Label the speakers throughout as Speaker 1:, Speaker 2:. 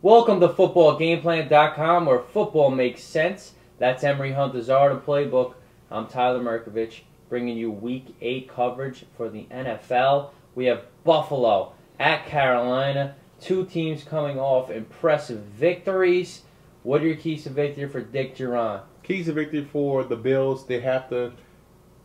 Speaker 1: Welcome to footballgameplan.com, where football makes sense. That's Emery Hunter's Art of Playbook. I'm Tyler Merkovich, bringing you Week 8 coverage for the NFL. We have Buffalo at Carolina, two teams coming off impressive victories. What are your keys to victory for Dick Duran?
Speaker 2: Keys to victory for the Bills: they have to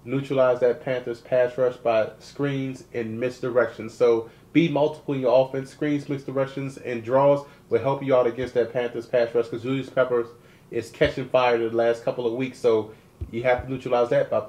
Speaker 2: neutralize that Panthers pass rush by screens and misdirections. So be multiple in your offense. Screens, misdirections, and draws will help you out against that Panthers pass rush, because Julius Peppers is catching fire the last couple of weeks. So you have to neutralize that by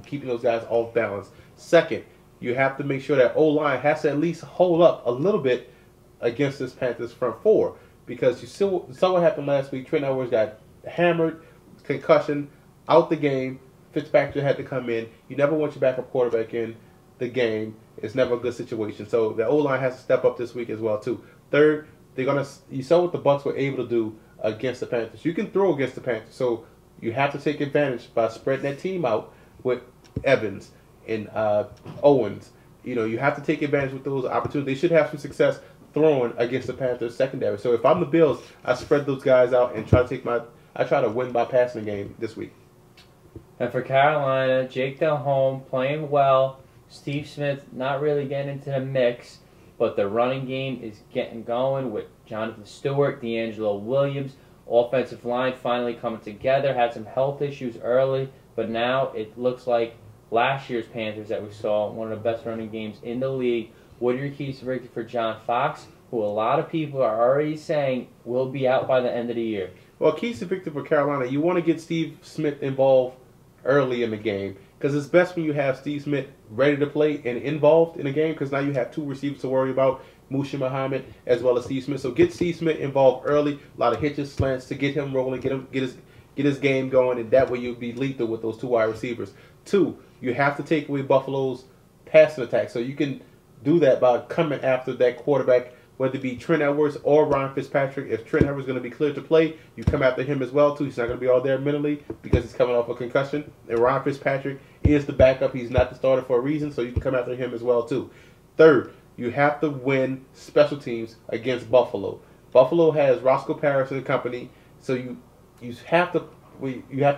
Speaker 2: keeping those guys off balance. Second, you have to make sure that O-line has to at least hold up a little bit against this Panthers front four, because you saw what happened last week. Trent Edwards got hammered, concussion, out the game. Fitzpatrick had to come in. You never want your backup quarterback in the game. It's never a good situation. So the O-line has to step up this week as well too. Third, you saw what the Bucs were able to do against the Panthers. You can throw against the Panthers, so you have to take advantage by spreading that team out with Evans and Owens. You have to take advantage with those opportunities. They should have some success throwing against the Panthers secondary. So if I'm the Bills, I spread those guys out and try to win by passing the game this week.
Speaker 1: And for Carolina, Jake Delhomme playing well. Steve Smith not really getting into the mix, but the running game is getting going with Jonathan Stewart, D'Angelo Williams. Offensive line finally coming together. Had some health issues early, but now it looks like last year's Panthers that we saw, one of the best running games in the league. What are your keys to victory for John Fox, who a lot of people are already saying will be out by the end of the year?
Speaker 2: Well, keys to victory for Carolina: you want to get Steve Smith involved early in the game, because it's best when you have Steve Smith ready to play and involved in the game, because now you have two receivers to worry about, Musha Muhammad as well as Steve Smith. So get Steve Smith involved early, a lot of hitches, slants to get him rolling, get his game going, and that way you'll be lethal with those two wide receivers. Two, you have to take away Buffalo's passing attack. So you can do that by coming after that quarterback, whether it be Trent Edwards or Ryan Fitzpatrick. If Trent Edwards is going to be cleared to play, you come after him as well too. He's not going to be all there mentally because he's coming off a concussion. And Ryan Fitzpatrick is the backup. He's not the starter for a reason, so you can come after him as well too. Third, you have to win special teams against Buffalo. Buffalo has Roscoe Parrish and company, so you have to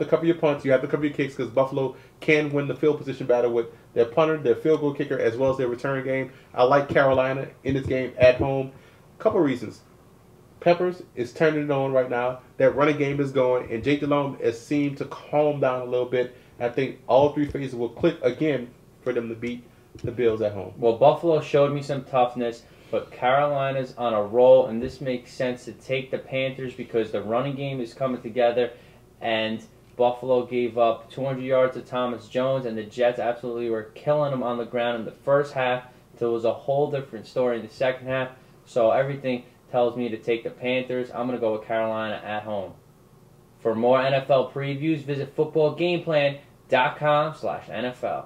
Speaker 2: cover your punts, you have to cover your kicks, because Buffalo can win the field position battle with their punter, their field goal kicker, as well as their return game. I like Carolina in this game at home. Couple reasons. Peppers is turning it on right now. That running game is going, and Jake Delhomme has seemed to calm down a little bit. I think all three phases will click again for them to beat the Bills at home.
Speaker 1: Well, Buffalo showed me some toughness, but Carolina's on a roll, and this makes sense to take the Panthers because the running game is coming together, and Buffalo gave up 200 yards to Thomas Jones, and the Jets absolutely were killing them on the ground in the first half. So it was a whole different story in the second half. So everything tells me to take the Panthers. I'm going to go with Carolina at home. For more NFL previews, visit footballgameplan.com/NFL.